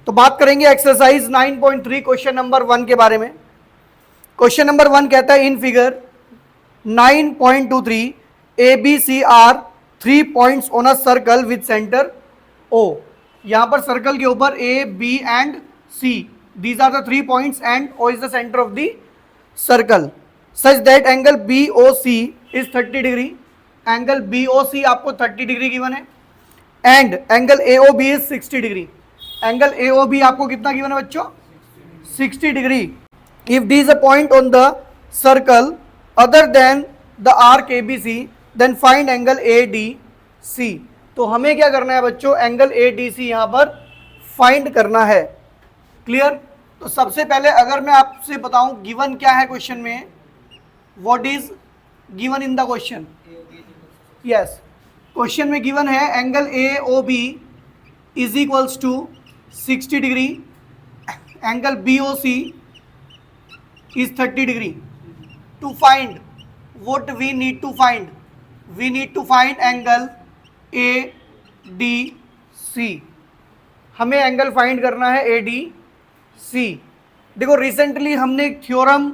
तो बात करेंगे एक्सरसाइज 9.3 क्वेश्चन नंबर 1 के बारे में। क्वेश्चन नंबर 1 कहता है in figure 9.23 A B C are 3 points on a circle with centre O. यहां पर सर्कल के ऊपर A B and C, these are the 3 points and O is the centre of the circle such that angle B O C is 30 degree. Angle B O C आपको 30 degree given है and angle A O B is 60 degree. Angle A O B आपको कितना given है बच्चों? 60 degree. If D is a point on the circle other than the arc A B C then find angle A D C. तो हमें क्या करना है बच्चों? एंगल ए डी सी यहां पर फाइंड करना है। क्लियर? तो सबसे पहले अगर मैं आपसे बताऊं गिवन क्या है क्वेश्चन में, what is given in the question? Yes, question में गिवन है angle A O B is equals to 60 degree, angle B O C is 30 degree. To find what we need to find? We need to find angle A D C. हमें angle find करना है ए D सी। देखो recently हमने एक theorem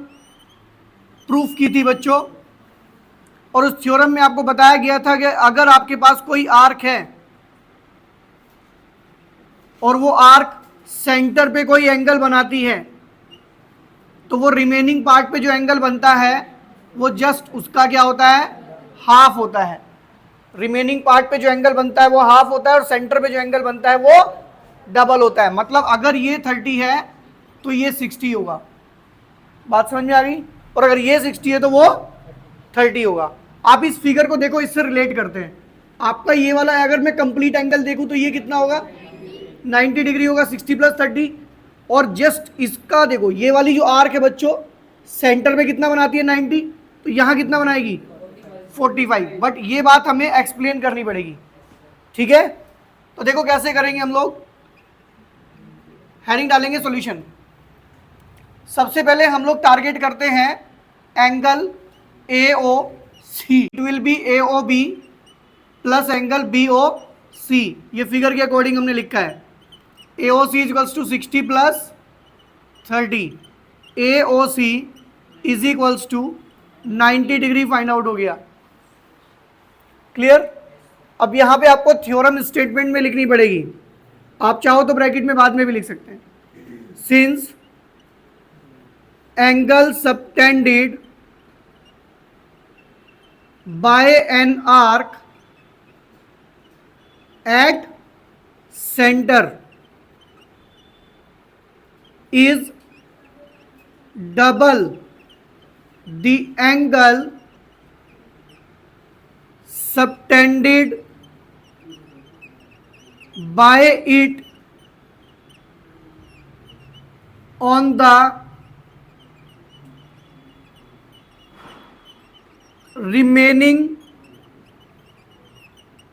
proof की थी बच्चों, और उस थ्योरम में आपको बताया गया था कि अगर आपके पास कोई आर्क है और वो आर्क सेंटर पे कोई एंगल बनाती है तो वो रिमेनिंग पार्ट पे जो एंगल बनता है वो जस्ट उसका क्या होता है? हाफ होता है। रिमेनिंग पार्ट पे जो एंगल बनता है वो हाफ होता है और सेंटर पे जो एंगल बनता है वो डबल होता है। मतलब अगर ये 30 है तो ये 60 होगा। बात समझ में आ गई? और अगर ये 60 है तो वो 30 होगा। आप इस फिगर को देखो, इससे रिलेट करते हैं। आपका ये वाला है, अगर मैं कंप्लीट एंगल देखूं तो ये कितना होगा? 90 डिग्री होगा, 60 प्लस 30। और जस्ट इसका देखो, ये वाली जो आर्क है बच्चों सेंटर में कितना बनाती है? 90। तो यहाँ कितना बनाएगी? 45। बट ये बात हमें एक्सप्लेन करनी पड़ेगी, ठीक है? तो देखो कैसे करेंगे हम लोग, हेडिंग डालेंगे सॉल्यूशन। सबसे पहले हम लोग टारगेट करते हैं angle A O C. It will be A O B plus angle B O C. ये फिगर के अकॉर्डिंग हमने लिखा है A O C equals to 60 plus 30। A O C is equals to 90 degree find out हो गया। Clear? अब यहां पे आपको थ्योरम स्टेटमेंट में लिखनी पड़ेगी। आप चाहो तो ब्रैकेट में बाद में भी लिख सकते हैं। Since angle subtended by an arc at centre is double the angle subtended by it on the remaining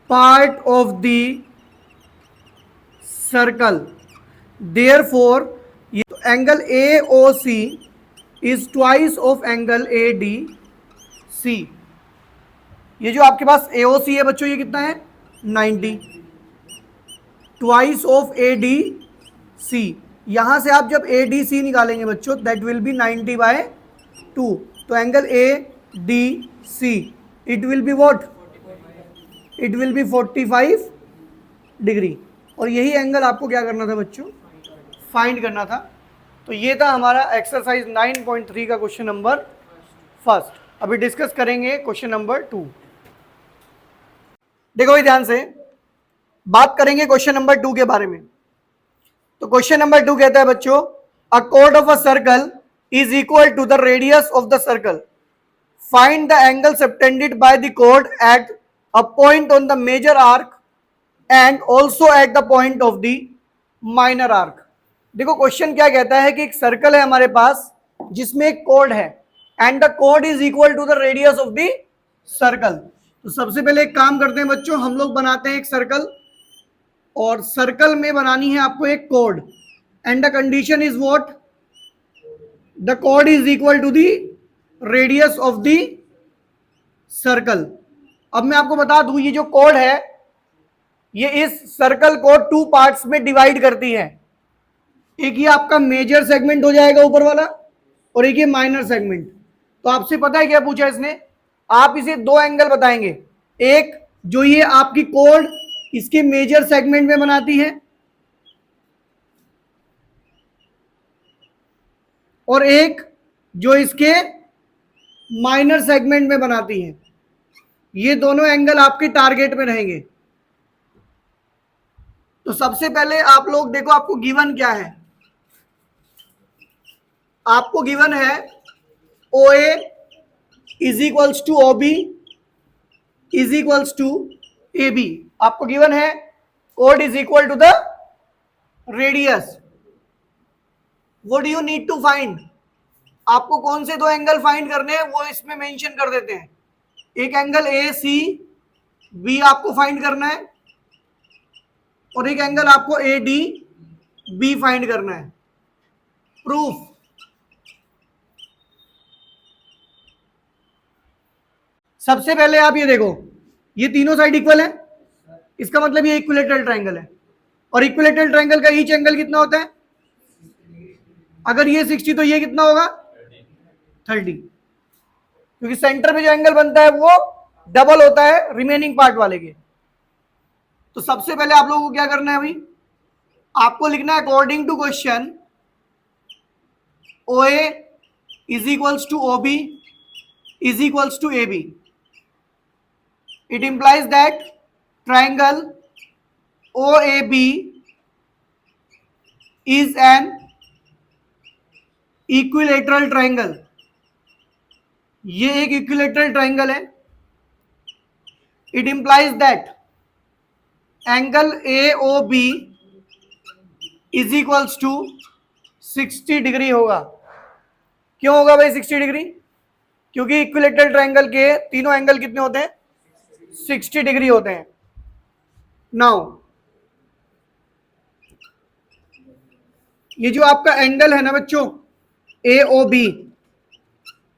part of the circle. Therefore angle A O C is twice of angle A D C. ये जो आपके पास ए O सी है बच्चों, ये कितना है? 90। Twice of A D C. यहां से आप जब ए डी सी निकालेंगे बच्चों, दैट विल बी 90/2। तो angle A D C it will be what? It will B 45 degree. और यही एंगल आपको क्या करना था बच्चों? फाइंड करना था। तो ये था हमारा एक्सरसाइज 9.3 का क्वेश्चन नंबर फर्स्ट। अभी डिस्कस करेंगे क्वेश्चन नंबर 2। देखो भाई ध्यान से बात करेंगे क्वेश्चन नंबर 2 के बारे में। तो क्वेश्चन नंबर 2 कहता है बच्चों, a code of a circle is equal to the radius of the circle. Find the angle subtended by the code at a point on the major arc and also at the point of the minor arc. देखो question क्या कहता है कि एक circle है हमारे पास जिसमें एक कोड है and the code is equal to the radius of the circle. तो सबसे पहले एक काम करते हैं बच्चों, हम लोग बनाते हैं एक सर्कल, और सर्कल में बनानी है आपको एक code and the condition is what? The code is equal to the radius of the circle. अब मैं आपको बता दूं, ये जो कोड है ये इस सर्कल को 2 पार्ट्स में डिवाइड करती है। एक ये आपका मेजर सेगमेंट हो जाएगा ऊपर वाला, और एक ये माइनर सेगमेंट। तो आपसे पता है क्या पूछा इसने, आप इसे दो एंगल बताएंगे, एक जो ये आपकी कोड इसके मेजर सेगमेंट में बनाती है, और एक जो इसके माइनर सेगमेंट में बनाती है। ये दोनों एंगल आपके टारगेट में रहेंगे। तो सबसे पहले आप लोग देखो, आपको गिवन क्या है, आपको गिवन है O A is equals to O B is equals to A B. आपको गिवन है कोड is equal to the radius. What do you need to find, आपको कौन से दो एंगल फाइंड करने हैं वो इसमें मेंशन कर देते हैं। एक एंगल ए सी बी आपको फाइंड करना है, और एक एंगल आपको ए डी बी फाइंड करना है। प्रूफ, सबसे पहले आप ये देखो, ये तीनों साइड इक्वल है, इसका मतलब ये इक्विलेटरल ट्रायंगल है। और इक्विलेटरल ट्रायंगल का ईच एंगल कितना होता है, अगर ये 60 तो ये कितना होगा 30, क्योंकि सेंटर में जो एंगल बनता है वो डबल होता है रिमेनिंग पार्ट वाले के। तो सबसे पहले आप लोगों को क्या करना है अभी, आपको लिखना है according to question O A is equals to O B is equals to A B. It implies that triangle OAB is an equilateral triangle। ये एक इक्विलेटरल ट्रायंगल है। It implies that angle AOB is equals to 60 degree होगा। क्यों होगा भाई 60 degree, क्योंकि equilateral triangle के तीनों एंगल कितने होते हैं 60 डिग्री होते हैं। नाउ ये जो आपका एंगल है ना बच्चों AOB,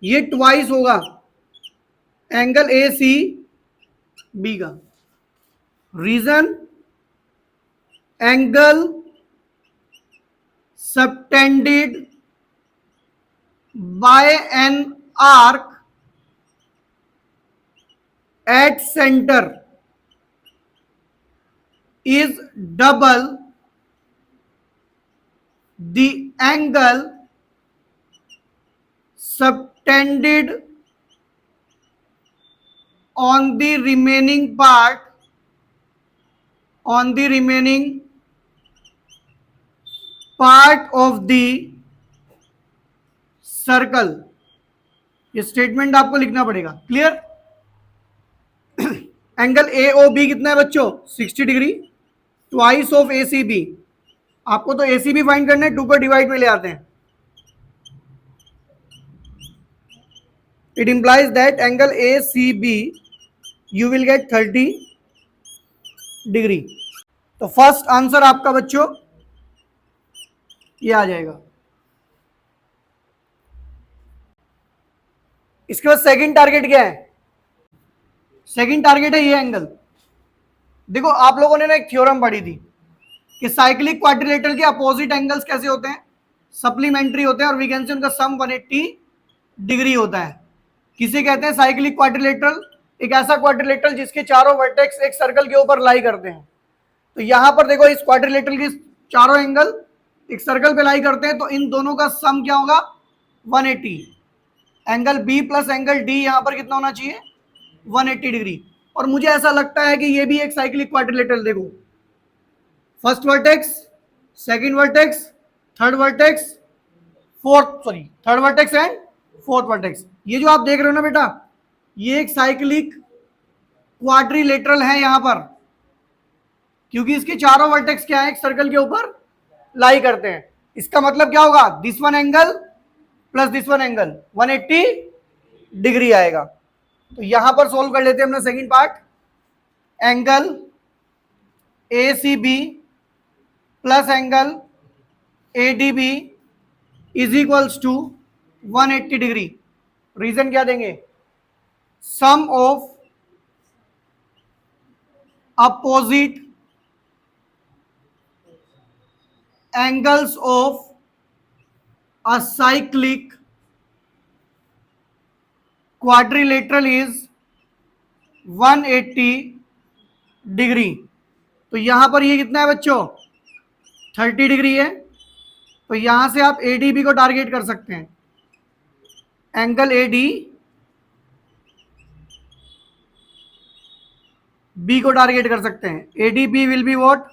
ये ट्वाइस होगा एंगल ACB का। Reason, angle subtended by an arc at centre is double the angle subtended on the remaining part of the circle। ये स्टेटमेंट आपको लिखना पड़ेगा। क्लियर, एंगल AOB कितना है बच्चों 60 डिग्री, ट्वाइस ऑफ ACB। आपको तो ACB फाइंड करना है, 2 को डिवाइड में ले आते हैं। It implies that angle ACB you will get 30 degree. तो फर्स्ट आंसर आपका बच्चों ये आ जाएगा। इसके बाद सेकंड टारगेट क्या है, सेकंड टारगेट है ये एंगल। देखो आप लोगों ने ना एक थ्योरम पढ़ी थी कि साइक्लिक क्वाड्रिलेटरल के अपोजिट एंगल्स कैसे होते हैं, सप्लीमेंट्री होते हैं, और वी कैन से उनका सम 180 डिग्री होता है। किसे कहते हैं साइक्लिक क्वाड्रिलेटरल, एक ऐसा क्वाड्रिलेटरल जिसके चारों वर्टेक्स एक सर्कल के ऊपर लाई करते हैं। तो यहां पर देखो इस क्वाड्रिलेटरल के चारों एंगल एक सर्कल पे लाई करते हैं, तो इन दोनों का सम क्या होगा 180। Angle B plus angle D यहां पर कितना होना चाहिए 180 डिग्री। और मुझे ऐसा लगता है कि ये भी एक साइक्लिक क्वाड्रिलेटरल, देखो first vertex, second vertex, third vertex, third vertex and fourth vertex. ये जो आप देख रहे हो ना बेटा, ये एक साइक्लिक क्वाड्रिलेटरल है यहां पर, क्योंकि इसके चारों वर्टेक्स क्या है एक सर्कल के ऊपर लाई करते हैं। इसका मतलब क्या होगा, this one angle plus this one angle 180 degree आएगा। तो यहां पर सोल्व कर लेते हैं अपना second part. Angle ACB plus angle ADB is equals to 180 degree. Reason क्या देंगे, sum of opposite angles of a cyclic quadrilateral is 180 degree. तो यहां पर ये कितना है बच्चों, 30 डिग्री है। तो यहां से आप एडीबी को टारगेट कर सकते हैं, एंगल एडी बी को टारगेट कर सकते हैं। ADB will be what,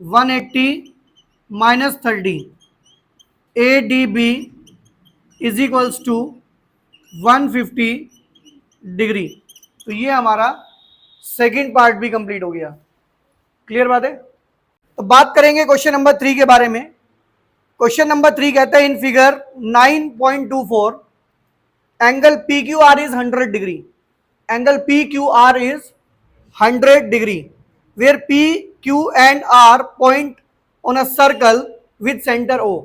180 minus 30, ADB is equals to 150 degree. तो ये हमारा सेकंड पार्ट भी कंप्लीट हो गया। क्लियर बात है। तो बात करेंगे क्वेश्चन नंबर 3 के बारे में। क्वेश्चन नंबर 3 कहता है in figure 9.24 angle P Q R is 100 degree. Angle P Q R is 100 degree where P Q and R point on a circle with centre O.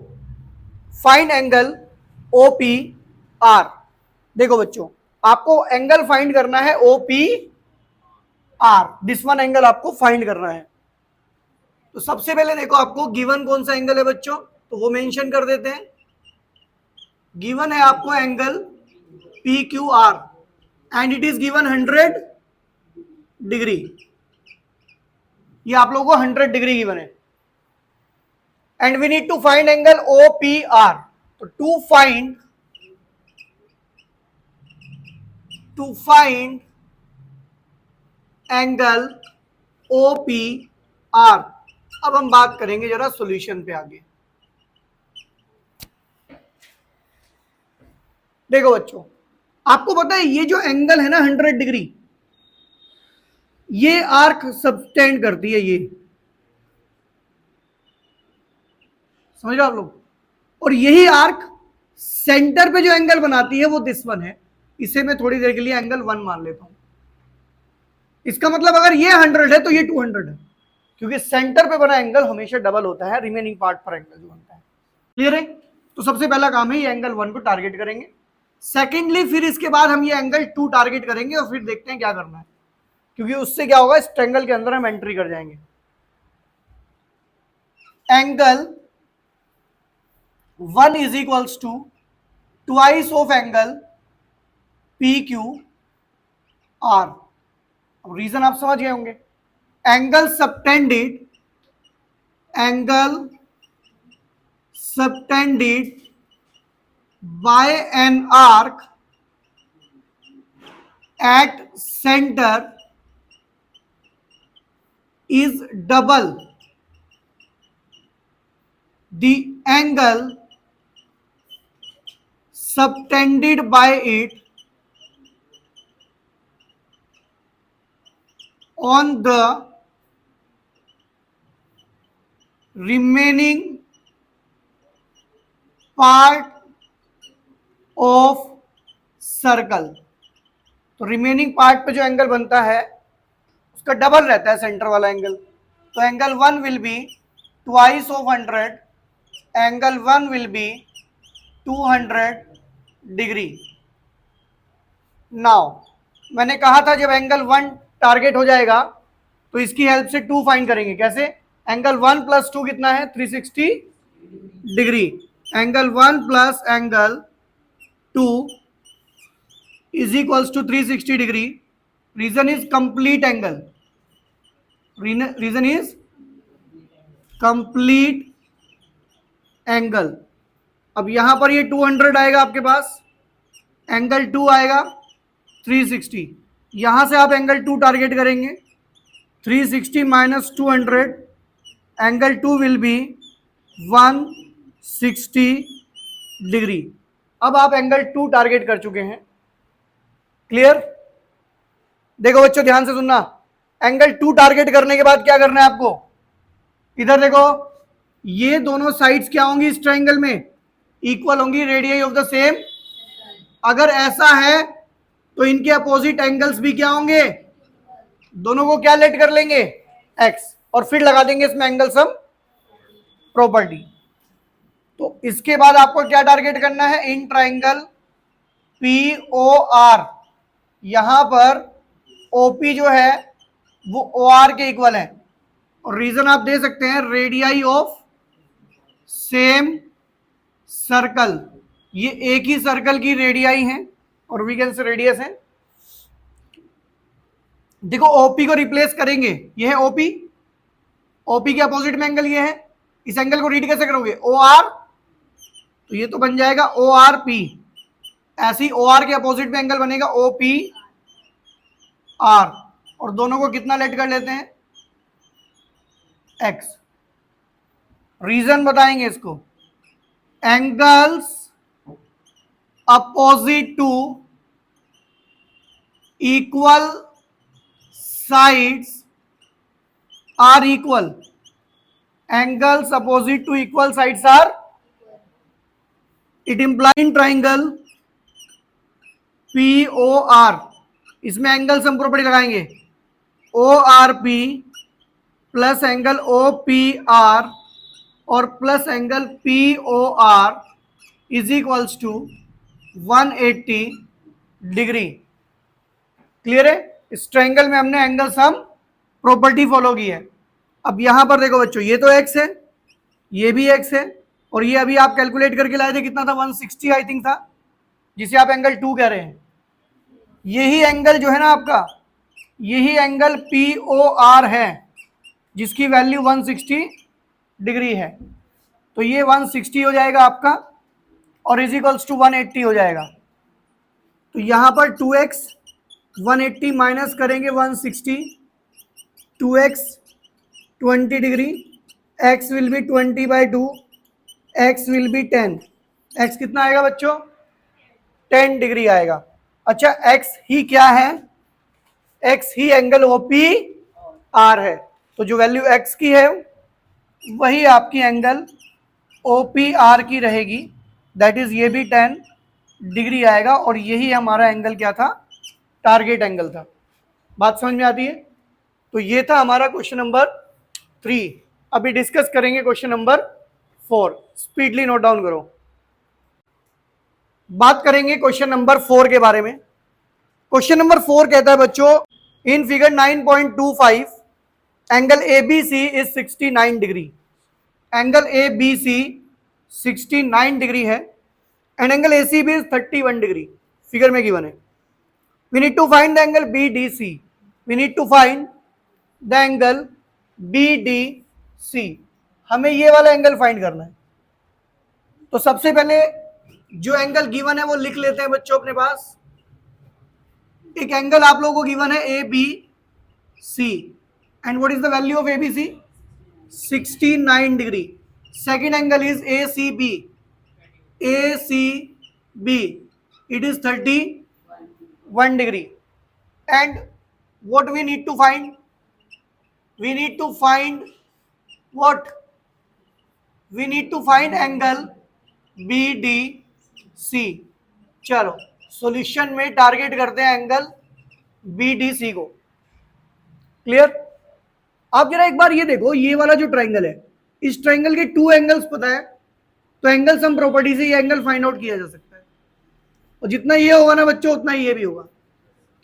Find angle O P R. देखो बच्चों, आपको angle find करना है O P R, this one angle आपको find करना है। तो सबसे पहले देखो आपको गिवन कौन सा एंगल है बच्चों, तो वो मेंशन कर देते हैं। गिवन है आपको angle P Q R and it is given 100 degree. ये आप लोगों को 100 डिग्री गिवन है and we need to find angle O P R. तो to find angle O P R. अब हम बात करेंगे जरा सॉल्यूशन पे आगे। देखो बच्चों, आपको पता है ये जो एंगल है ना 100 डिग्री, ये आर्क सबटेंड करती है, ये समझ रहे हो आप लोग। और यही आर्क सेंटर पे जो एंगल बनाती है वो दिस वन है। इसे मैं थोड़ी देर के लिए एंगल 1 मान लेता हूं। इसका मतलब अगर ये 100 है तो ये 200 है, क्योंकि सेंटर पे बना एंगल हमेशा डबल होता है रिमेनिंग पार्ट पर एंगल जो बनता है। क्लियर है। तो सबसे पहला काम है ये एंगल 1 को टारगेट करेंगे। सेकेंडली फिर इसके बाद हम ये एंगल 2 टारगेट करेंगे और फिर देखते हैं क्या करना है, क्योंकि उससे क्या होगा, इस ट्रायंगल के अंदर हम एंट्री कर जाएंगे। Angle 1 is equals to twice of angle P Q R. अब रीजन आप समझ गए होंगे। Angle subtended by an arc at center is double the angle subtended by it on the remaining part of circle. तो remaining part पे जो angle बनता है उसका डबल रहता है सेंटर वाला एंगल। तो angle 1 will be twice of 100, angle 1 will be 200 degree. Now मैंने कहा था जब एंगल 1 टारगेट हो जाएगा तो इसकी हेल्प से 2 फाइंड करेंगे। कैसे, एंगल 1 प्लस 2 कितना है, 360 degree. Angle 1 plus angle 2 is equals to 360 degree. Reason is complete angle. Reason is complete angle. अब यहां पर ये 200 आएगा आपके पास, एंगल 2 आएगा 360। यहां से आप एंगल 2 टारगेट करेंगे, 360 minus 200, angle 2 will be 160 degree. अब आप एंगल 2 टारगेट कर चुके हैं। क्लियर। देखो बच्चों ध्यान से सुनना, एंगल 2 टारगेट करने के बाद क्या करना है आपको, इधर देखो, ये दोनों साइड्स क्या होंगी इस ट्रायंगल में, इक्वल होंगी, रेडियस ऑफ द सेम। अगर ऐसा है तो इनके अपोजिट एंगल्स भी क्या होंगे, दोनों को क्या लेट कर लेंगे, x, और फिर लगा देंगे इसमें एंगल सम प्रॉपर्टी। तो इसके बाद आपको क्या टारगेट करना है, in triangle P O R, यहां पर ओपी जो है वो ओ आर के इक्वल है। और रीजन आप दे सकते हैं, रेडियाई ऑफ सेम सर्कल, ये एक ही सर्कल की रेडियाई है और वी कैन से रेडियस है। देखो ओपी को रिप्लेस करेंगे, ये है ओपी, ओपी के अपोजिट में एंगल ये है, इस एंगल को रीड कैसे करोगे, ओ आर, तो ये तो बन जाएगा ओ आर पी। ऐसे ही ओ आर के अपोजिट में एंगल बनेगा ओ पी आर, और दोनों को कितना लेट कर लेते हैं, एक्स। रीजन बताएंगे इसको, angles opposite to equal sides are equal, angles opposite to equal sides are, it implying triangle P O R, इसमें एंगल्स हम प्रॉपर्टी लगाएंगे, O R P plus angle O P R और plus angle P O R is equals to 180 degree. Clear है? इस triangle में हमने angle sum property follow की है। अब यहां पर देखो बच्चों, ये तो एक्स है, ये भी एक्स है, और ये अभी आप कैलकुलेट करके लाए थे कितना था, 160 आई थिंक था, जिसे आप एंगल 2 कह रहे हैं। यही एंगल जो है ना आपका, यही एंगल पी ओ आर है जिसकी वैल्यू 160 डिग्री है, तो ये 160 हो जाएगा आपका और इज इक्वल्स टू 180 हो जाएगा। तो यहां पर 2x 180 माइनस करेंगे 160, 2x 20 degree, x will be 20/2, x will be 10, x कितना आएगा बच्चों, 10 डिग्री आएगा। अच्छा x ही क्या है, x ही एंगल ओपी आर है, तो जो वैल्यू x की है वही आपकी एंगल ओपी आर की रहेगी, दैट इज ये भी 10 डिग्री आएगा, और यही हमारा एंगल क्या था, टारगेट एंगल था। बात समझ में आती है? तो ये था हमारा क्वेश्चन नंबर 3। अभी डिस्कस करेंगे question number 4, speedly note down करो। बात करेंगे क्वेश्चन नंबर 4 के बारे में। क्वेश्चन नंबर 4 कहता है बच्चों, in figure 9.25 angle A B C is 69 degree, angle A B C 69 degree है and angle A C B is 31 degree, figure में गिवन है। We need to find the angle B D C, we need to find the angle B D C, हमें ये वाला angle find करना है। तो सबसे पहले जो एंगल गिवन है वो लिख लेते हैं बच्चों अपने पास। एक एंगल आप लोगों को गिवन है A B C, and what is the value of A B C, 69 degree. Second angle is A C B, A C B it is 31 degree, and what we need to find, we need to find what, we need to find angle BDC। चलो solution में target करते हैं angle BDC को। Clear? आप जरा एक बार ये देखो, ये वाला जो ट्रायंगल है, इस ट्रायंगल के 2 एंगल्स पता है, तो एंगल सम प्रॉपर्टी से ये एंगल फाइंड आउट किया जा सकता है, और जितना ये होगा ना बच्चों उतना ये भी होगा,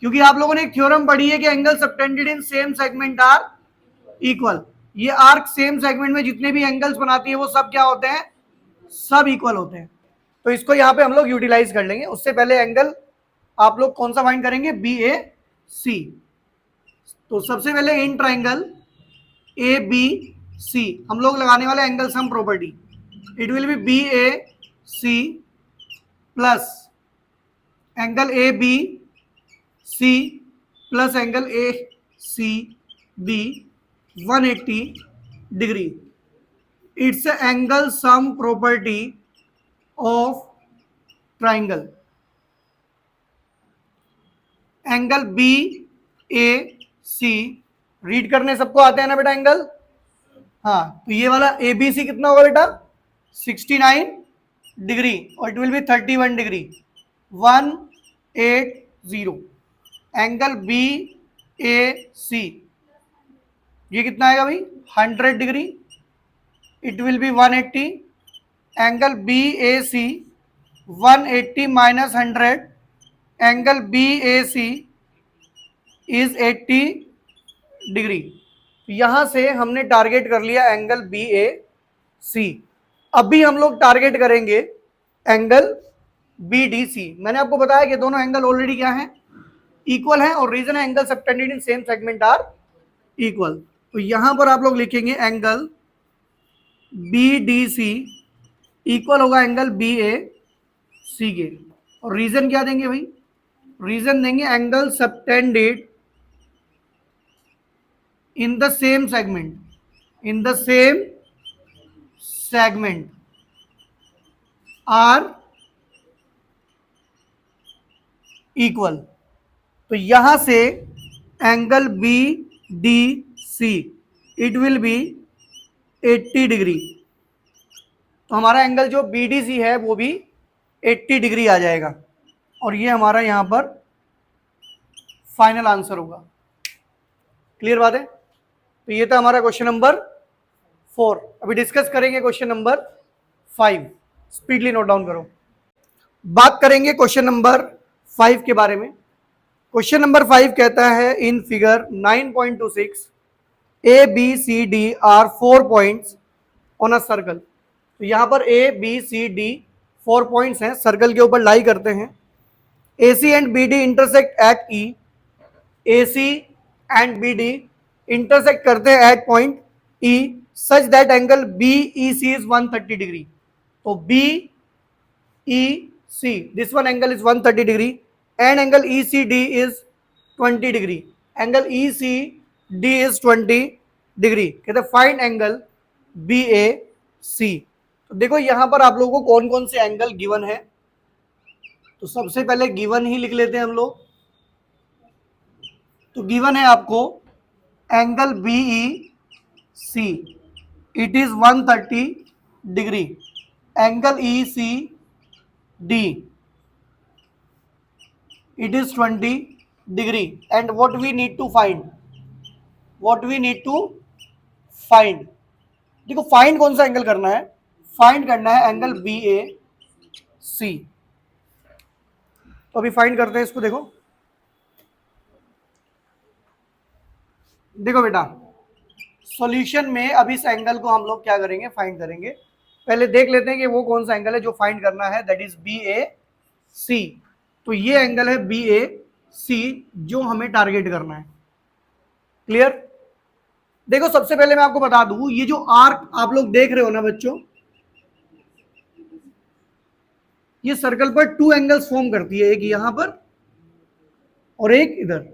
क्योंकि आप लोगों ने एक थ्योरम पढ़ी है कि angle subtended in same segment are equal. ये आर्क सेम सेगमेंट में जितने भी एंगल्स बनाती है वो सब क्या होते हैं, सब इक्वल होते हैं। तो इसको यहाँ पे हम लोग यूटिलाइज कर लेंगे। उससे पहले एंगल आप लोग कौन सा फाइंड करेंगे, बी ए सी। तो सबसे पहले इन ट्राइंगल ए बी सी हम लोग लगाने वाले angle sum property, it will be B A C plus angle A B C plus angle A C B 180 degree. It's angle sum property of triangle. Angle B A C read करने सबको आते हैं ना बेटा angle? हाँ, तो ये वाला ए बी सी कितना होगा बेटा, 69 डिग्री, और it will be 31 degree, 180। Angle B A C ये कितना आएगा भाई, 100 degree, it will be 180। Angle B A C 180 minus 100, angle B A C is 80 degree. यहां से हमने टारगेट कर लिया एंगल बी ए सी। अभी हम लोग टारगेट करेंगे एंगल BDC। मैंने आपको बताया कि दोनों एंगल ऑलरेडी क्या है, इक्वल है, और रीजन है angle subtended in same segment are equal. तो यहां पर आप लोग लिखेंगे एंगल BDC इक्वल होगा एंगल BAC के, और रीजन क्या देंगे भाई, रीजन देंगे angle subtended in the same segment, in the same segment are equal. तो यहां से angle BDC it will be 80 degree. तो हमारा एंगल जो BDC है वो भी 80 डिग्री आ जाएगा, और ये हमारा यहां पर फाइनल आंसर होगा। क्लियर बात है? तो ये था हमारा क्वेश्चन नंबर 4। अभी डिस्कस करेंगे question number 5। Speedly note down करो। बात करेंगे क्वेश्चन नंबर 5 के बारे में। क्वेश्चन नंबर 5 कहता है in figure 9.26 ABCD are 4 points on a circle. तो यहां पर ABCD 4 पॉइंट्स हैं, सर्कल के ऊपर लाई करते हैं। AC and BD intersect at E, AC and BD intersect करते हैं at point E such that angle BEC is 130 degree. तो BEC this one angle is 130 degree and angle ECD is 20 degree. Angle ECD is 20 degree. कहते हैं find angle BAC। तो देखो यहां पर आप लोगों को कौन कौन से एंगल गिवन है, तो सबसे पहले गिवन ही लिख लेते हैं हम लोग। तो गिवन है आपको angle BEC it is 130 degree, angle ECD it is 20 degree, and what we need to find, what we need to find, देखो फाइंड कौन सा एंगल करना है, फाइंड करना है एंगल BAC। तो अभी फाइंड करते हैं इसको। देखो देखो बेटा, सॉल्यूशन में अभी इस एंगल को हम लोग क्या करेंगे, फाइंड करेंगे। पहले देख लेते हैं कि वो कौन सा एंगल है जो फाइंड करना है, दैट इज BAC। तो ये एंगल है BAC जो हमें टारगेट करना है। क्लियर? देखो सबसे पहले मैं आपको बता दूं, ये जो आर्क आप लोग देख रहे हो ना बच्चों, ये सर्कल पर 2 एंगल्स फॉर्म करती है, एक यहां पर और एक इधर।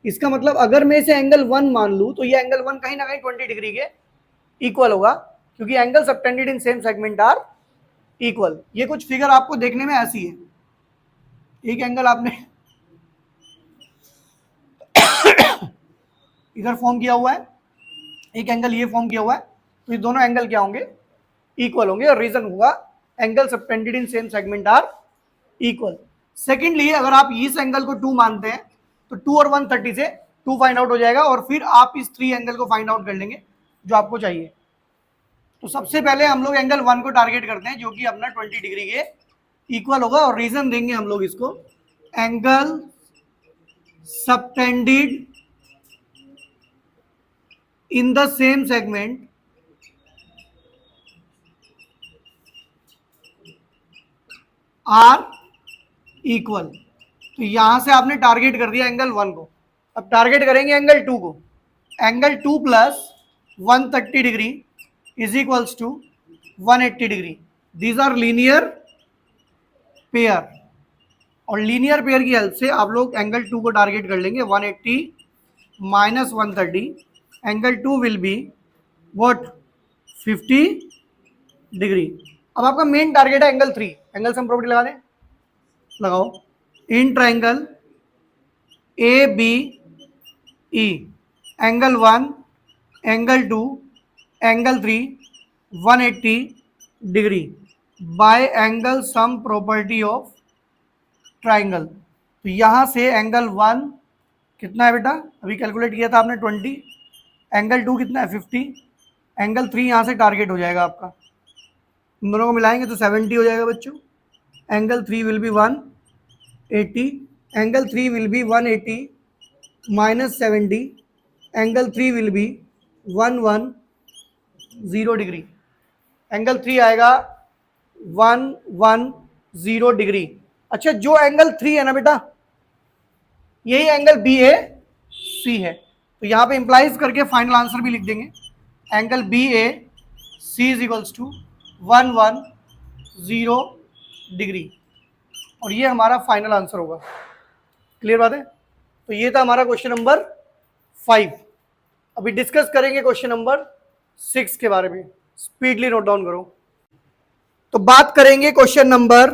इसका मतलब अगर मैं इसे एंगल 1 मान लूं तो ये एंगल 1 कहीं ना कहीं 20 डिग्री के इक्वल होगा, क्योंकि angle subtended in same segment are equal. ये कुछ फिगर आपको देखने में ऐसी है, एक एंगल आपने इधर फॉर्म किया हुआ है, एक एंगल ये फॉर्म किया हुआ है, तो ये दोनों एंगल क्या होंगे, इक्वल होंगे, और रीजन होगा angle subtended in same segment are equal. Secondly अगर आप इस एंगल को 2 मानते हैं तो 2 और 130 से 2 फाइंड आउट हो जाएगा, और फिर आप इस 3 एंगल को फाइंड आउट कर लेंगे जो आपको चाहिए। तो सबसे पहले हम लोग एंगल 1 को टारगेट करते हैं जो कि अपना 20 डिग्री के इक्वल होगा, और रीजन देंगे हम लोग इसको angle subtended in the same segment are equal. तो यहां से आपने टारगेट कर दिया एंगल 1 को, अब टारगेट करेंगे एंगल 2 को। Angle 2 plus 130 degree is equals to 180 degree. These are linear pair, और लीनियर पेयर की हेल्प से आप लोग एंगल 2 को टारगेट कर लेंगे। 180 minus 130, angle 2 will be what, 50 degree. अब आपका मेन टारगेट है एंगल 3। एंगल सम प्रॉपर्टी लगा दें, लगाओ। In triangle ABE angle 1, angle 2, angle 3 180 degree by angle sum property of triangle. तो यहां से एंगल 1 कितना है बेटा, अभी कैलकुलेट किया था आपने 20, एंगल 2 कितना है 50, एंगल 3 यहां से टारगेट हो जाएगा आपका। इन दोनों को मिलाएंगे तो 70 हो जाएगा बच्चों। Angle 3 will be 180, angle 3 will be 180 minus 70, angle 3 will be 110 degree. Angle 3 आएगा 110 डिग्री। अच्छा, जो एंगल 3 है ना बेटा, यही एंगल बी ए सी है, तो यहां पे इंप्लाइज करके फाइनल आंसर भी लिख देंगे, angle B A C is equals to 110 degree, और ये हमारा फाइनल आंसर होगा। क्लियर बात है? तो ये था हमारा क्वेश्चन नंबर 5। अभी डिस्कस करेंगे क्वेश्चन नंबर 6 के बारे में, स्पीडली नोट डाउन करो। तो बात करेंगे क्वेश्चन नंबर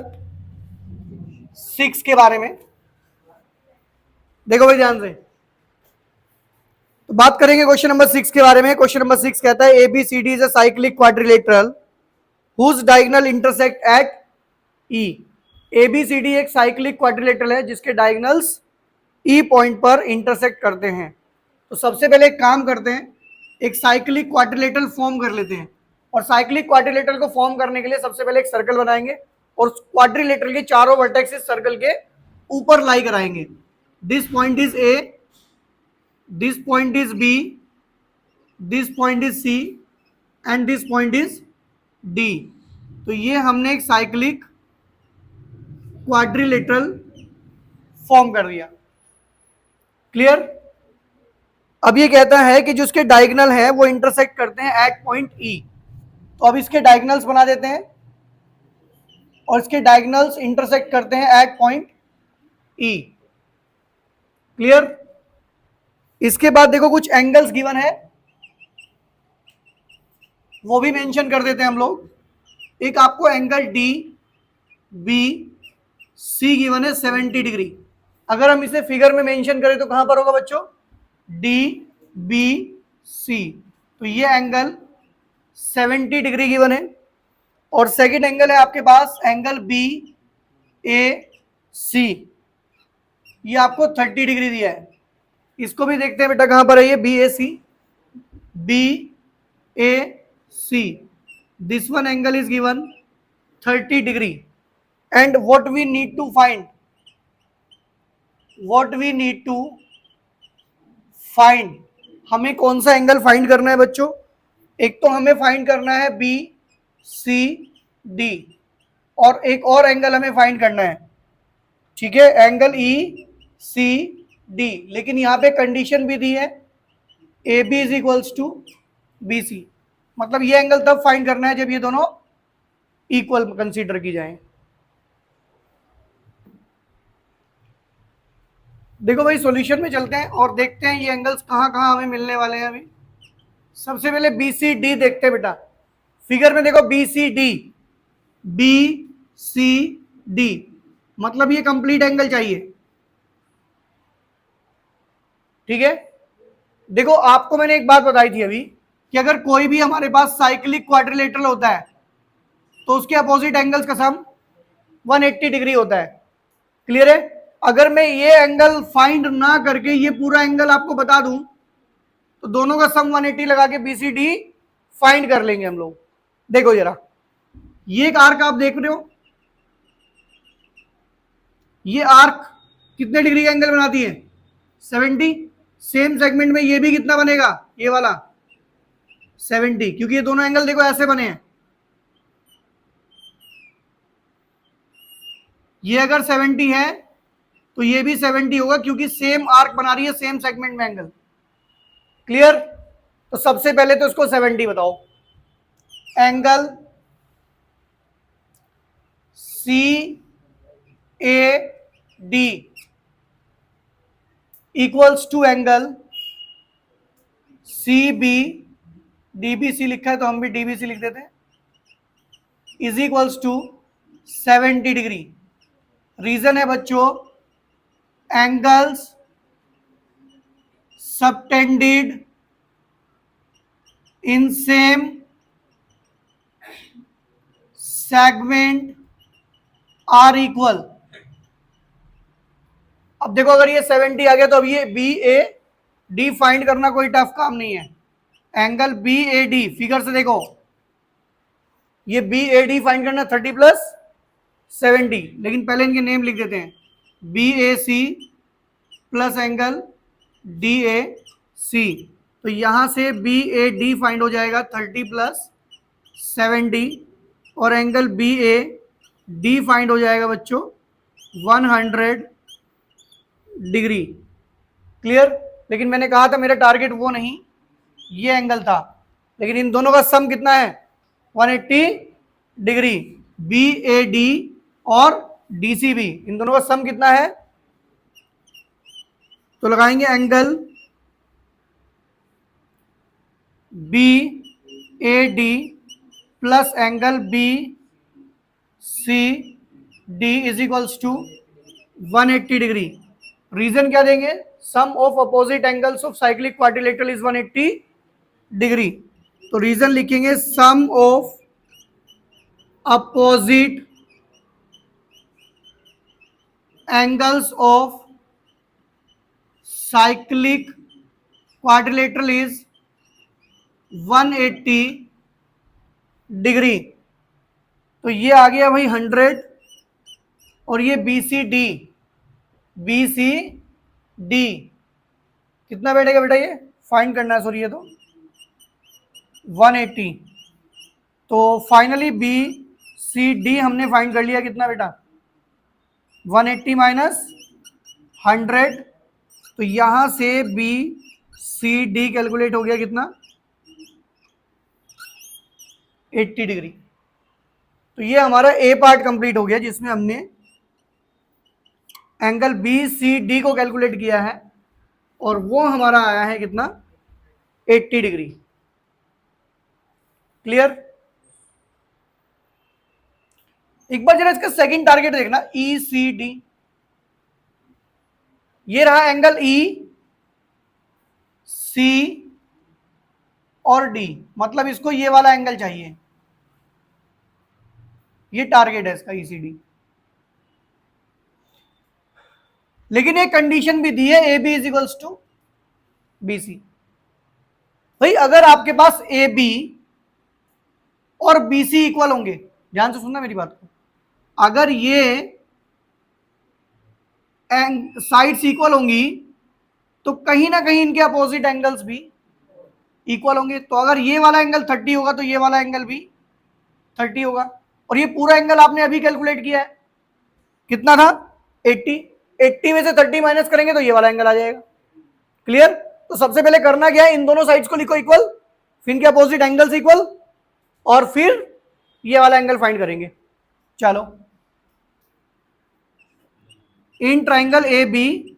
6 के बारे में, देखो भाई ध्यान से। तो बात करेंगे क्वेश्चन नंबर 6 के बारे में। क्वेश्चन नंबर 6 कहता है ABCD is a cyclic quadrilateral whose diagonal intersect at E। ABCD एक साइक्लिक क्वाड्रिलेटरल है जिसके डायगोनल्स E पॉइंट पर इंटरसेक्ट करते हैं। तो सबसे पहले एक काम करते हैं, एक साइक्लिक क्वाड्रिलेटरल फॉर्म कर लेते हैं, और साइक्लिक क्वाड्रिलेटरल को फॉर्म करने के लिए सबसे पहले एक सर्कल बनाएंगे और क्वाड्रिलेटरल के चारों वर्टेक्सेस सर्कल के ऊपर लाई कराएंगे। This point is A, this point is B, this point is C and this point is D। तो ये हमने एक साइक्लिक क्वाड्रिलेटरल फॉर्म कर दिया। क्लियर? अब ये कहता है कि जो उसके डायगोनल है वो इंटरसेक्ट करते हैं एट पॉइंट E। तो अब इसके डायगोनल्स बना देते हैं और इसके डायगोनल्स इंटरसेक्ट करते हैं एट पॉइंट E। क्लियर? इसके बाद देखो कुछ एंगल्स गिवन है, वो भी मेंशन कर देते हैं हम लोग। एक आपको angle D B C given है 70 डिग्री। अगर हम इसे फिगर में मेंशन करें तो कहां पर होगा बच्चों? D B C. तो ये एंगल 70 डिग्री गिवन है। और सेकंड एंगल है आपके पास एंगल बी ए सी, ये आपको 30 डिग्री दिया है। इसको भी देखते हैं बेटा कहां पर है ये, B A C, B A C. This one angle is given 30 degree. And what we need to find, what we need to find, हमें कौन सा एंगल फाइंड करना है बच्चों? एक तो हमें फाइंड करना है बी सी डी, और एक और एंगल हमें फाइंड करना है, ठीक है, एंगल ई सी डी। लेकिन यहां पे कंडीशन भी दी है A B is equals to B C. मतलब ये एंगल तब फाइंड करना है जब ये दोनों इक्वल कंसीडर की जाए। देखो भाई सॉल्यूशन में चलते हैं और देखते हैं ये एंगल्स कहां कहां हमें मिलने वाले हैं। अभी सबसे पहले बी सी डी देखते हैं बेटा। फिगर में देखो B C D, B C D, मतलब ये कंप्लीट एंगल चाहिए, ठीक है। देखो आपको मैंने एक बात बताई थी अभी कि अगर कोई भी हमारे पास साइक्लिक क्वाड्रिलेटरल होता है तो उसके अपोजिट एंगल्स का सम 180 डिग्री होता है। क्लियर है? अगर मैं ये एंगल फाइंड ना करके ये पूरा एंगल आपको बता दूं तो दोनों का सम 180 लगा के BCD फाइंड कर लेंगे हम लोग। देखो जरा, ये एक आर्क आप देख रहे हो, ये आर्क कितने डिग्री का एंगल बनाती है? 70। सेम सेगमेंट में ये भी कितना बनेगा? ये वाला 70, क्योंकि ये दोनों एंगल देखो ऐसे बने हैं। ये अगर 70 है तो ये भी 70 होगा, क्योंकि सेम आर्क बना रही है सेम सेगमेंट में एंगल। क्लियर? तो सबसे पहले तो इसको 70 बताओ। Angle C A D equals to angle C B, D B C लिखा है तो हम भी डी बी सी लिख देते हैं, is equals to 70 degree. Reason है बच्चों angles subtended in same segment are equal. अब देखो अगर ये 70 आ गया तो अब ये बी ए डी फाइंड करना कोई टफ काम नहीं है। Angle B A D, figure से देखो, ये बी ए डी फाइंड करना 30 प्लस 70, लेकिन पहले इनके नेम लिख देते हैं, B A C plus angle D A C. तो यहां से बी ए डी फाइंड हो जाएगा 30 प्लस 70 और angle B A D find हो जाएगा बच्चों 100 डिग्री। क्लियर। लेकिन मैंने कहा था मेरा टारगेट वो नहीं, ये एंगल था, लेकिन इन दोनों का सम कितना है 180 डिग्री। बी ए डी और डी सी बी, इन दोनों का सम कितना है, तो लगाएंगे angle B A D plus angle B C D is equals to 180 degree. Reason क्या देंगे, sum of opposite angles of cyclic quadrilateral is 180 degree. तो रीजन लिखेंगे sum of opposite angles of cyclic quadrilateral is 180 degree. तो ये आ गया भाई 100 और ये बी सी डी कितना बैठेगा बेटा, ये फाइंड करना है, सॉरी ये तो 180। तो फाइनली बी सी डी हमने फाइंड कर लिया, कितना बेटा 180 माइनस 100। तो यहां से बी सी डी कैलकुलेट हो गया कितना 80 डिग्री। तो ये हमारा ए पार्ट कंप्लीट हो गया जिसमें हमने एंगल बी सी डी को कैलकुलेट किया है और वो हमारा आया है कितना 80 डिग्री। क्लियर। एक बार जरा इसका सेकंड टारगेट देखना ई सी डी। ये रहा एंगल ई सी और डी, मतलब इसको ये वाला एंगल चाहिए, ये टारगेट है इसका ईसीडी। लेकिन एक कंडीशन भी दी है A B is equals to B C. भाई अगर आपके पास ए बी और बी सी इक्वल होंगे, ध्यान से सुनना मेरी बात को, अगर ये साइड्स इक्वल होंगी तो कहीं ना कहीं इनके अपोजिट एंगल्स भी इक्वल होंगे। तो अगर ये वाला एंगल 30 होगा तो ये वाला एंगल भी 30 होगा। और ये पूरा एंगल आपने अभी कैलकुलेट किया है, कितना था 80। 80 में से 30 माइनस करेंगे तो ये वाला एंगल आ जाएगा। क्लियर। तो सबसे पहले करना क्या है, इन दोनों साइड्स को लिखो इक्वल, फिर इनके अपोजिट एंगल्स इक्वल, और फिर ये वाला एंगल फाइंड करेंगे। चलो, इन ट्राइंगल ए बी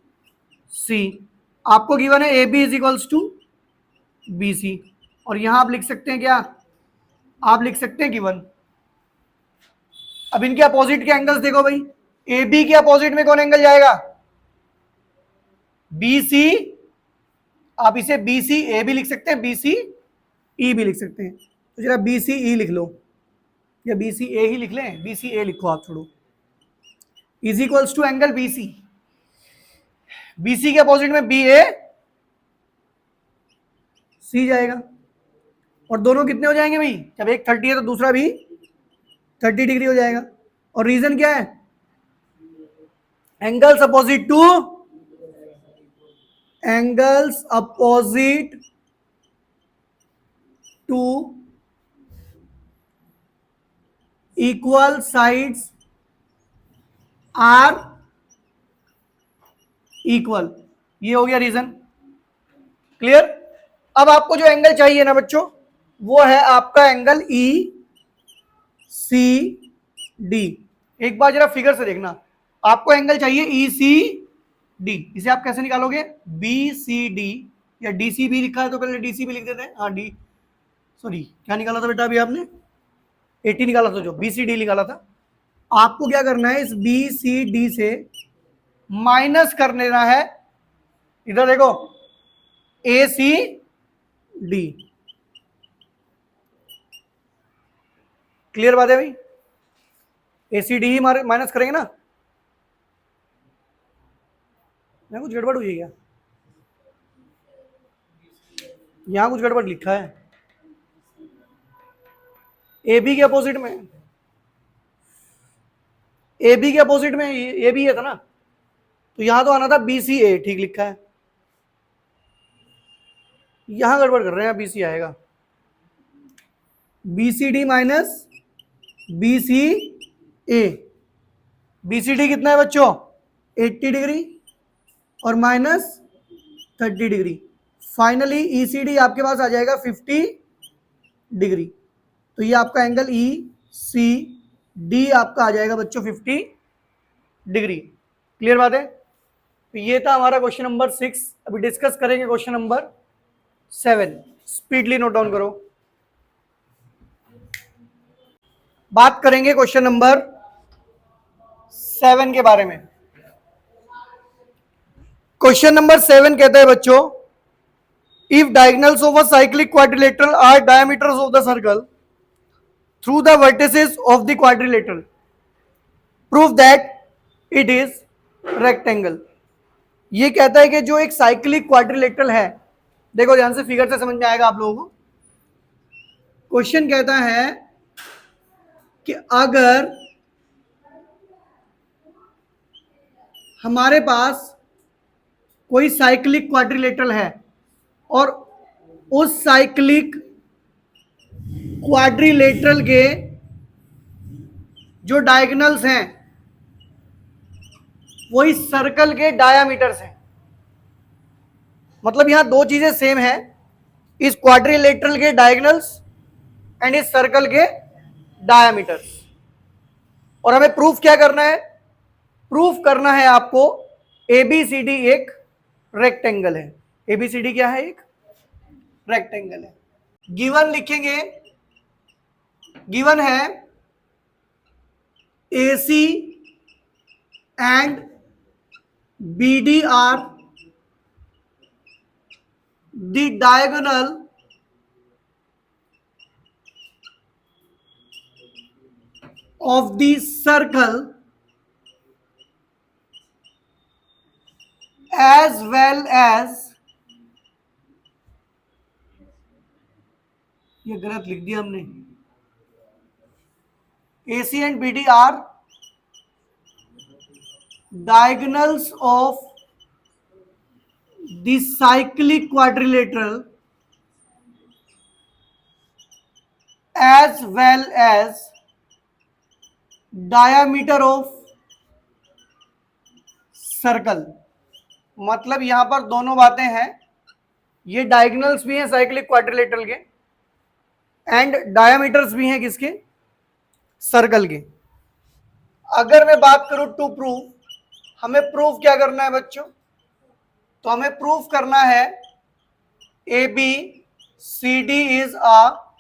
सी आपको गिवन है A B is equals to B C, और यहां आप लिख सकते हैं क्या, आप लिख सकते हैं गिवन। अब इनके अपोजिट के एंगल्स देखो भाई, ए बी के अपोजिट में कौन एंगल जाएगा, बी सी। आप इसे बी सी ए भी लिख सकते हैं, बी सी ई भी लिख सकते हैं। तो जरा बी सी ई लिख लो, या बी सी ए ही लिख लें, बी सी ए लिखो आप, छोड़ो, is equals to angle B C. B C के अपोजिट में बी ए सी जाएगा, और दोनों कितने हो जाएंगे भाई, जब एक 30 है तो दूसरा भी 30 डिग्री हो जाएगा। और रीजन क्या है, angles opposite to, angles opposite to equal sides are equal, ये हो गया रीजन। क्लियर। अब आपको जो एंगल चाहिए ना बच्चों, वो है आपका एंगल ई सी डी। एक बार जरा फिगर से देखना, आपको एंगल चाहिए ई सी डी। इसे आप कैसे निकालोगे, बी सी डी, या डी सी बी लिखा है तो पहले डी सी बी लिख देते हैं। हाँ डी, सॉरी क्या निकाला था बेटा अभी आपने, 80 निकाला था, जो बी सी डी निकाला था। आपको क्या करना है, इस बी सी डी से माइनस कर लेना है, इधर देखो ए सी डी। क्लियर बात है भाई, ए सी डी ही माइनस करेंगे ना। यहाँ कुछ गड़बड़ हुई है क्या, यहाँ कुछ गड़बड़ लिखा है, ए बी के अपोजिट में, ए बी के अपोजिट में ए बी है था ना, तो यहां तो आना था बी सी ए, ठीक लिखा है, यहां गड़बड़ कर रहे हैं, बी सी आएगा। B C D minus B C A. B C D कितना है बच्चों? 80 डिग्री और minus 30 degree. Finally E C D आपके पास आ जाएगा 50 डिग्री। तो ये आपका एंगल ई सी डी आपका आ जाएगा बच्चों 50 डिग्री। क्लियर बात है? तो ये था हमारा क्वेश्चन नंबर 6। अभी डिस्कस करेंगे question number 7। Speedly note down करो। बात करेंगे क्वेश्चन नंबर 7 के बारे में। क्वेश्चन नंबर 7 कहता है बच्चों, if diagonals of a cyclic quadrilateral are diameters of the circle through the vertices of the quadrilateral, prove that it is rectangle. ये कहता है कि जो एक साइक्लिक क्वाड्रिलेटरल है, देखो ध्यान से, फिगर से समझ में आएगा आप लोगों को। क्वेश्चन कहता है कि अगर हमारे पास कोई साइक्लिक क्वाड्रिलेटरल है और उस साइक्लिक क्वाड्रिलेटरल के जो डायगोनल्स हैं वो इस सर्कल के डायामीटर्स हैं। मतलब यहां दो चीजें सेम है, इस क्वाड्रिलेटरल के डायगोनल्स एंड इस सर्कल के डायामीटर्स। और हमें प्रूफ क्या करना है? प्रूफ करना है आपको एबीसीडी एक रेक्टेंगल है। एबीसीडी क्या है? एक रेक्टेंगल है। गिवन लिखेंगे, गिवन है AC and BD are the diagonal of the circle as well as, ये गलत लिख दिया हमने, AC and BD are diagonals of the cyclic quadrilateral as well as diameter of circle. मतलब यहां पर दोनों बातें हैं, ये डायगोनल्स भी हैं साइक्लिक क्वाड्रिलेटरल के एंड डायमीटर्स भी हैं किसके? सर्कल के। अगर मैं बात करूं टू प्रूव, हमें प्रूफ क्या करना है बच्चों? तो हमें प्रूफ करना है A B C D is a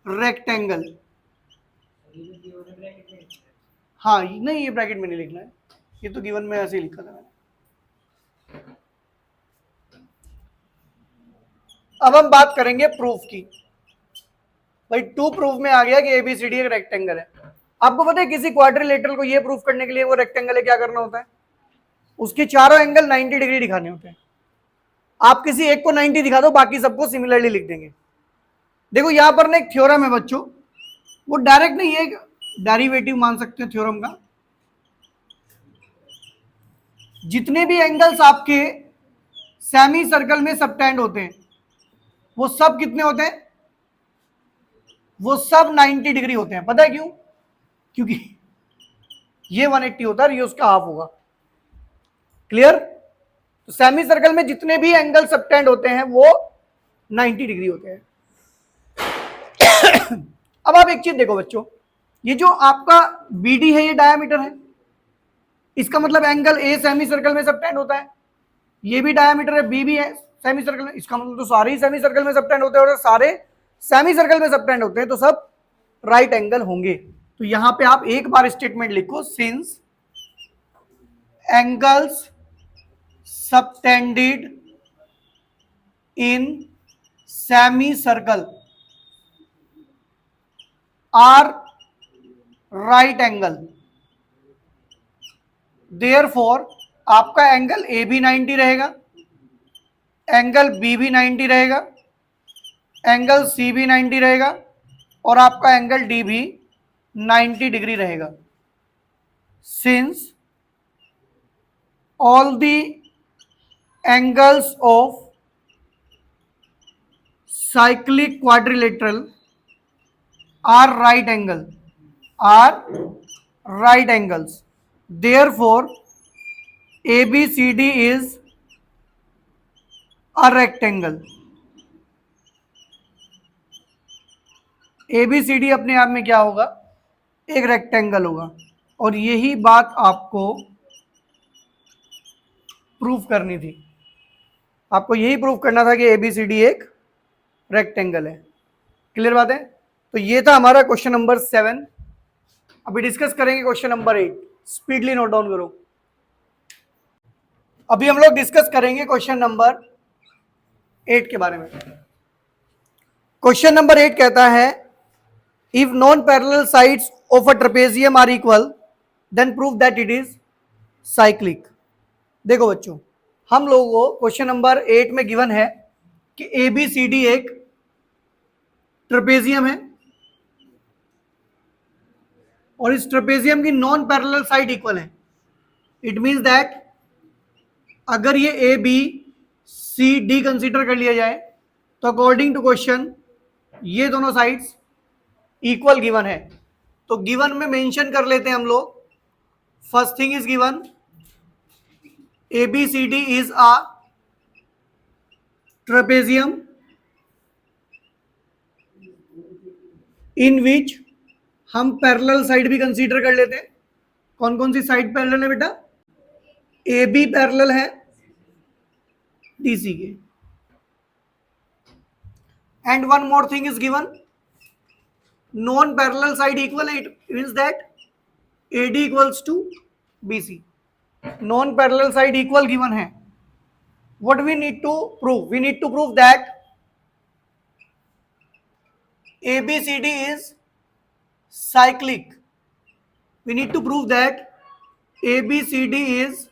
rectangle. हाँ नहीं, ये ब्रैकेट में नहीं लिखना है, ये तो गिवन में ऐसे ही लिखा था मैंने। अब हम बात करेंगे प्रूफ की। भाई टू प्रूफ में आ गया कि एबीसीडी एक रेक्टेंगल है। आपको पता है किसी क्वाड्रिलेटरल को ये प्रूफ करने के लिए वो रेक्टेंगल है क्या करना होता है? उसके चारों एंगल 90 डिग्री दिखाने होते हैं। आप किसी एक को 90 दिखा दो, बाकी सबको सिमिलरली लिख देंगे। देखो यहां पर ना एक थ्योरम है बच्चों, वो डायरेक्ट नहीं है, डेरिवेटिव मान सकते हो थ्योरम का। जितने भी एंगल्स आपके सेमी सर्कल में सबटेंड होते हैं वो सब कितने होते हैं? वो सब 90 डिग्री होते हैं। पता है क्यों? क्योंकि ये 180 होता है, ये उसका हाफ होगा। क्लियर? तो सेमी सर्कल में जितने भी एंगल सबटेंड होते हैं वो 90 डिग्री होते हैं। अब आप एक चीज देखो बच्चों, ये जो आपका BD है ये डायामीटर है, इसका मतलब एंगल A सेमी सर्कल में सबटेंड होता है, ये भी डायामीटर है, B भी है सेमी सर्कल में, इसका मतलब तो सारे ही सेमी सर्कल में सबटेंड होते हैं, और सारे सेमी सर्कल में सबटेंड होते हैं तो सब राइट एंगल होंगे। तो यहां पे आप एक बार स्टेटमेंट लिखो, since angles subtended in semi circle are right angle, therefore आपका एंगल ए भी 90 रहेगा, एंगल बी भी 90 रहेगा, एंगल सी भी 90 रहेगा, और आपका एंगल डी भी 90 डिग्री रहेगा। Since all the angles of cyclic quadrilateral are right angle, are right angles. Therefore, ABCD is a rectangle. ABCD अपने आप में क्या होगा? एक रेक्टेंगल होगा। और यही बात आपको प्रूफ करनी थी। आपको यही प्रूफ करना था कि ABCD एक रेक्टेंगल है। क्लियर बात है? तो ये था हमारा क्वेश्चन नंबर 7। अभी डिस्कस करेंगे question number 8। Speedly note down करो। अभी हम लोग डिस्कस करेंगे क्वेश्चन नंबर 8 के बारे में। क्वेश्चन नंबर 8 कहता है if non parallel sides of a trapezium are equal then prove that it is cyclic. देखो बच्चों, हम लोगों को क्वेश्चन नंबर 8 में गिवन है कि ABCD एक ट्रेपेजियम है और इस ट्रेपेजियम की नॉन पैरेलल साइड इक्वल है। इट मींस दैट अगर ये ABCD कंसीडर कर लिया जाए तो अकॉर्डिंग टू क्वेश्चन ये दोनों साइड्स इक्वल गिवन है। तो गिवन में मेंशन कर लेते हैं हम लोग। First thing is given ABCD is a trapezium in which हम पैरेलल साइड भी कंसीडर कर लेते हैं। कौन कौन सी साइड पैरेलल है बेटा? AB पैरेलल है DC के। And one more thing is given non parallel side equal है। It means that AD equals to BC। Non parallel side equal given है। What we need to prove? We need to prove that ABCD is cyclic. We need to prove that ABCD is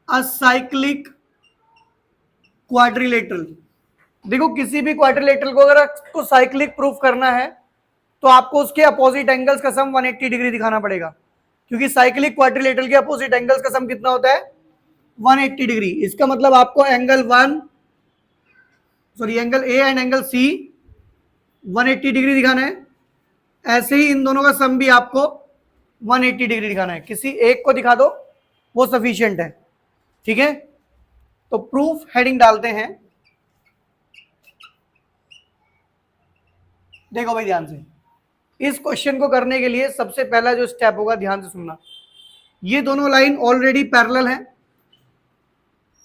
a cyclic quadrilateral. देखो, किसी भी quadrilateral को अगर आपको cyclic proof करना है तो आपको उसके अपोजिट एंगल्स का सम 180 डिग्री दिखाना पड़ेगा, क्योंकि साइक्लिक क्वाड्रिलेटरल के अपोजिट एंगल्स का सम कितना होता है? 180 डिग्री। इसका मतलब आपको angle angle A and angle C 180 degree दिखाना है। ऐसे ही इन दोनों का सम भी आपको 180 डिग्री दिखाना है। किसी एक को दिखा दो वो सफिशिएंट है। ठीक है, तो प्रूफ हेडिंग डालते हैं। देखो भाई ध्यान से, इस क्वेश्चन को करने के लिए सबसे पहला जो स्टेप होगा, ध्यान से सुनना। ये दोनों लाइन ऑलरेडी पैरेलल है।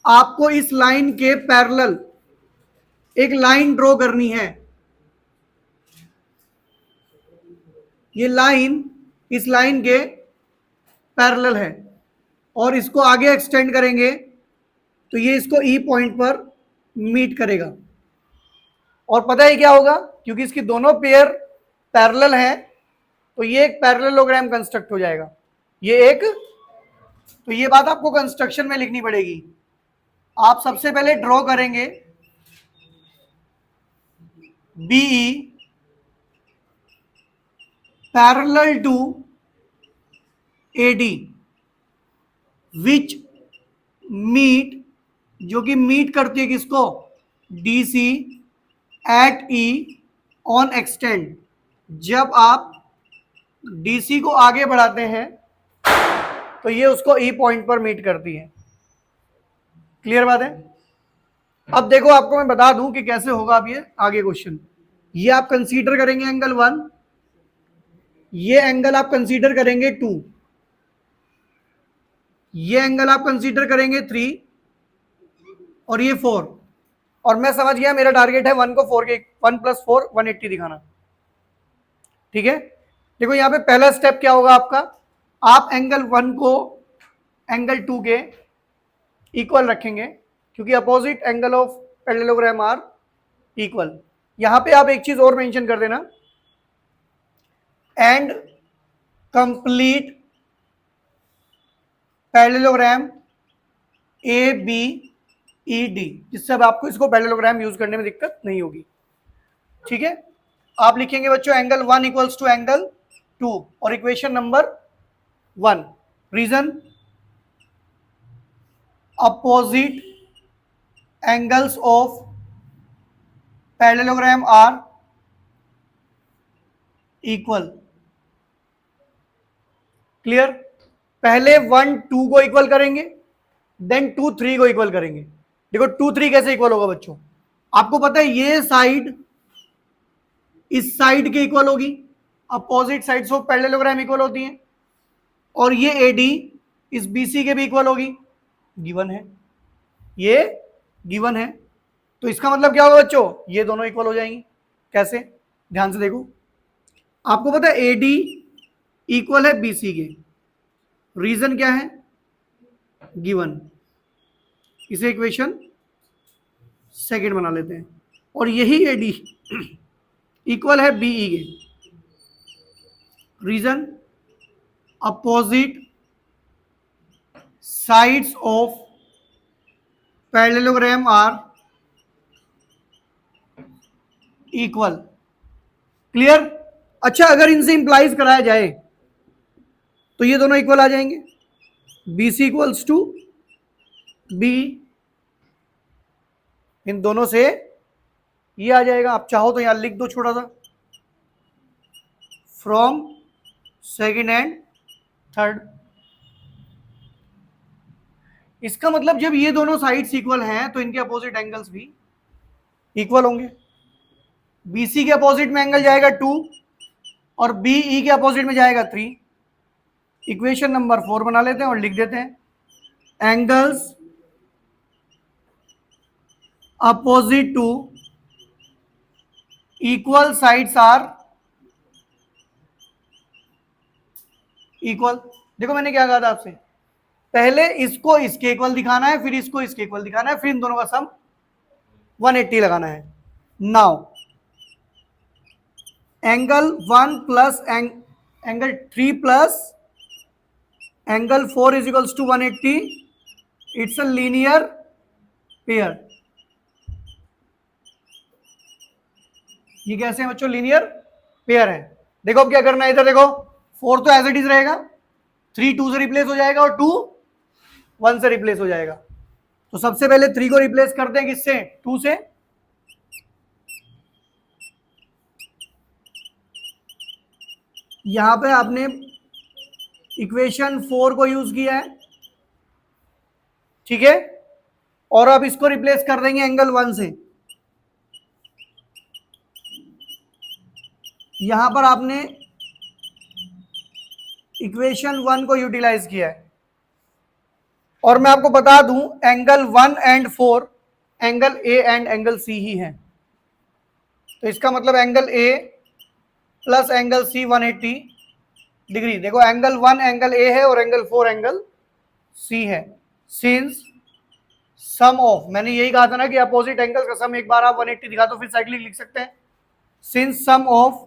आपको इस लाइन के पैरेलल एक लाइन ड्रॉ करनी है। ये लाइन इस लाइन के पैरेलल है और इसको आगे एक्सटेंड करेंगे तो ये इसको E पॉइंट पर मीट करेगा। और पता है क्या होगा? क्योंकि इसकी दोनों पेयर पैरेलल हैं तो ये एक पैरेललोग्राम कंस्ट्रक्ट हो जाएगा। तो ये बात आपको कंस्ट्रक्शन में लिखनी पड़ेगी। आप सबसे पहले ड्रॉ करेंगे BE parallel to AD which meet, जो कि मीट करती है किसको? DC at E on extend. जब आप DC को आगे बढ़ाते हैं तो ये उसको E पॉइंट पर मीट करती है। क्लियर बात है? अब देखो, आपको मैं बता दूं कि कैसे होगा। अब ये आगे क्वेश्चन, ये आप कंसीडर करेंगे एंगल 1, ये एंगल आप कंसीडर करेंगे 2, ये एंगल आप कंसीडर करेंगे 3 और ये 4। और मैं समझ गया, मेरा टारगेट है 1 को 4 के 1 + 4 180 दिखाना। ठीक है, देखो यहां पे पहला स्टेप क्या होगा आपका? आप एंगल 1 को एंगल 2 के इक्वल रखेंगे, क्योंकि opposite angle of parallelogram are equal. यहां पे आप एक चीज और मेंशन कर देना, एंड कंप्लीट पैरेललोग्राम ABED, जिससे अब आपको इसको पैरेललोग्राम यूज करने में दिक्कत नहीं होगी। ठीक है, आप लिखेंगे बच्चों एंगल 1 इक्वल्स टू एंगल 2 और equation number 1। Reason, opposite angles of parallelogram are equal. Clear? पहले 1 2 को इक्वल करेंगे, देन 2 3 को इक्वल करेंगे। देखो 2 3 कैसे इक्वल होगा बच्चों? आपको पता है ये साइड इस साइड के इक्वल होगी, opposite sides of parallelogram equal होती हैं, और ये एडी इस बीसी के भी इक्वल होगी, गिवन है, ये गिवन है। तो इसका मतलब क्या होगा बच्चों? ये दोनों इक्वल हो जाएंगी। कैसे? ध्यान से देखो, आपको पता है एडी इक्वल है बीसी के, रीजन क्या है? गिवन। इसे इक्वेशन सेकंड बना लेते हैं, और यही एडी इक्वल है बीई के, reason opposite sides of parallelogram are equal. Clear? अच्छा, अगर इनसे इंप्लाइज कराया जाए तो ये दोनों इक्वल आ जाएंगे, B C equals to B, इन दोनों से ये आ जाएगा। आप चाहो तो यहां लिख दो छोटा सा, फ्रॉम सेकेंड एंड थर्ड। इसका मतलब जब ये दोनों साइड्स इक्वल हैं तो इनके अपोजिट एंगल्स भी इक्वल होंगे। बीसी के अपोजिट में एंगल जाएगा 2 और बीई के अपोजिट में जाएगा 3। इक्वेशन नंबर 4 बना लेते हैं और लिख देते हैं, angles opposite to equal sides are equal. देखो मैंने क्या कहा था आपसे, पहले इसको इसके इक्वल दिखाना है, फिर इसको इसके इक्वल दिखाना है, फिर इन दोनों का सम 180 लगाना है। Now angle 1 plus angle 3 plus angle 4 is equals to 180, it's a linear pair. ये कैसे है बच्चों? लीनियर पेयर है। देखो अब क्या करना है, इधर देखो, 4 तो एज इट इज रहेगा, 3 2 से रिप्लेस हो जाएगा और 2 1 से रिप्लेस हो जाएगा। तो सबसे पहले 3 को रिप्लेस करते हैं किससे? 2 से। यहां पे आपने इक्वेशन 4 को यूज किया है, ठीक है, और अब इसको रिप्लेस कर देंगे एंगल 1 से। यहां पर आपने इक्वेशन 1 को यूटिलाइज किया है, और मैं आपको बता दूं angle 1 and 4 angle A and angle C ही है। तो इसका मतलब angle A plus angle C 180 degree. देखो एंगल 1 एंगल ए है और एंगल 4 एंगल सी है। सिंस सम ऑफ, मैंने यही कहा था ना कि अपोजिट एंगल का सम, एक बार आप 180 दिखा तो फिर साइक्लिक लिख सकते हैं। Since sum of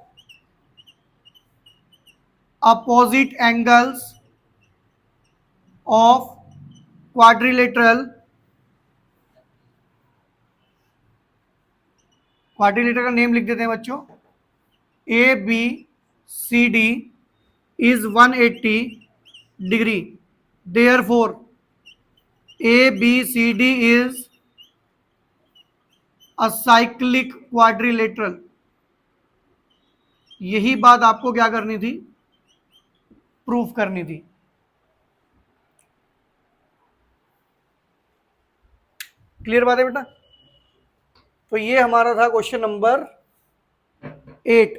opposite angles of quadrilateral का नेम लिख देते हैं बच्चों, A B C D is 180 degree, therefore A B C D is a cyclic quadrilateral. यही बात आपको क्या करनी थी? प्रूफ करनी थी। क्लियर बात है बेटा? तो ये हमारा था क्वेश्चन नंबर 8।